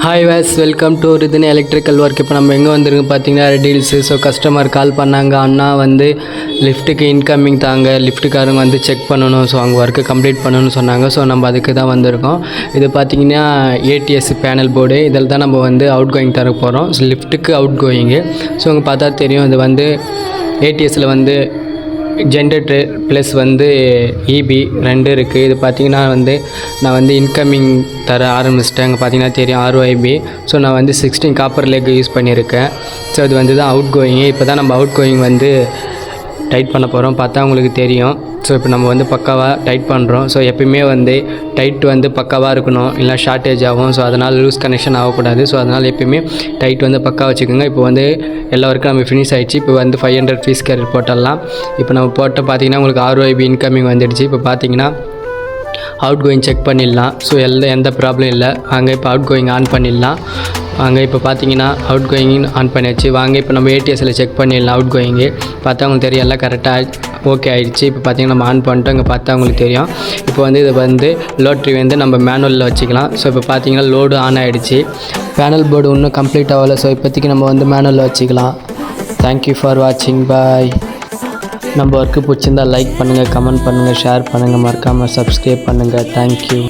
Hi was welcome to Ridhan electrical work. இப்போ நம்ம எங்கே வந்துருக்கு பார்த்தீங்கன்னா டீல்ஸு. ஸோ கஸ்டமர் கால் பண்ணாங்க, அண்ணா வந்து லிஃப்ட்டுக்கு இன்கமிங் தாங்க, லிஃப்ட்டுக்காரங்க வந்து செக் பண்ணணும், ஸோ அவங்க ஒர்க்கு கம்ப்ளீட் பண்ணணும்னு சொன்னாங்க. ஸோ நம்ம அதுக்கு தான் வந்திருக்கோம். இது பார்த்திங்கன்னா ஏடிஎஸ் பேனல் போர்டு, இதில் தான் நம்ம வந்து அவுட் கோயிங் தர போகிறோம். ஸோ லிஃப்ட்டுக்கு அவுட் கோயிங்கு. ஸோ உங்கள் பார்த்தா தெரியும், இது வந்து ஏடிஎஸில் வந்து ஜென்ரேட்டர் ப்ளஸ் வந்து இபி ரெண்டு இருக்குது. இது பார்த்திங்கன்னா வந்து நான் வந்து இன்கமிங் தர ஆரம்பிச்சிட்டேன். அங்கே பார்த்திங்கன்னா தெரியும் ROIB. ஸோ நான் வந்து 16 காப்பர் லெக் யூஸ் பண்ணியிருக்கேன். ஸோ இது வந்து தான் அவுட் கோயிங்கு. இப்போ தான் நம்ம அவுட் கோயிங் வந்து டைட் பண்ண போகிறோம். பார்த்தா உங்களுக்கு தெரியும். ஸோ இப்போ நம்ம வந்து பக்காவாக டைட் பண்ணுறோம். ஸோ எப்பயுமே வந்து டைட் வந்து பக்காவாக இருக்கணும், இல்லை ஷார்ட்டேஜ் ஆகும். ஸோ அதனால் லூஸ் கனெக்ஷன் ஆகக்கூடாது. ஸோ அதனால் எப்பயுமே டைட் வந்து பக்கா வச்சுக்கோங்க. இப்போ வந்து எல்லா ஒர்க்கும் நம்ம ஃபினிஷ் ஆகிடுச்சு. இப்போ வந்து 500 ஃபீஸ் கேரியர் போட்டுடலாம். இப்போ நம்ம போட்ட பார்த்திங்கன்னா உங்களுக்கு ROIB இன்கமிங் வந்துடுச்சு. இப்போ பார்த்திங்கன்னா அவுட் கோயிங் செக் பண்ணிடலாம். ஸோ எந்த ப்ராப்ளம் இல்லை. வாங்க இப்போ அவுட் கோயிங் ஆன் பண்ணிடலாம். வாங்க இப்போ பார்த்தீங்கன்னா அவுட் கோயிங் ஆன் பண்ணியாச்சு. வாங்க இப்போ நம்ம ஏடிஎஸில் செக் பண்ணிடலாம். அவுட் கோயிங்கு பார்த்தா உங்களுக்கு தெரியும், எல்லாம் கரெக்டாக ஓகே ஆகிடுச்சு. இப்போ பார்த்தீங்கன்னா நம்ம ஆன் பண்ணிட்டோம். இங்கே பார்த்தா உங்களுக்கு தெரியும். இப்போ வந்து இதை வந்து லோட்ரி வந்து நம்ம மேனுவலில் வச்சுக்கலாம். ஸோ இப்போ பார்த்தீங்கன்னா லோடு ஆன் ஆகிடுச்சு. பேனல் போர்டு இன்னும் கம்ப்ளீட் ஆகலை. ஸோ இப்போதைக்கு நம்ம வந்து மேனுவலில் வச்சுக்கலாம். தேங்க்யூ ஃபார் வாட்சிங். பாய். நம்ம ஒர்க்கு பிடிச்சிருந்தால் லைக் பண்ணுங்கள், கமெண்ட் பண்ணுங்கள், ஷேர் பண்ணுங்கள், மறக்காமல் சப்ஸ்கிரைப் பண்ணுங்கள். தேங்க்யூ.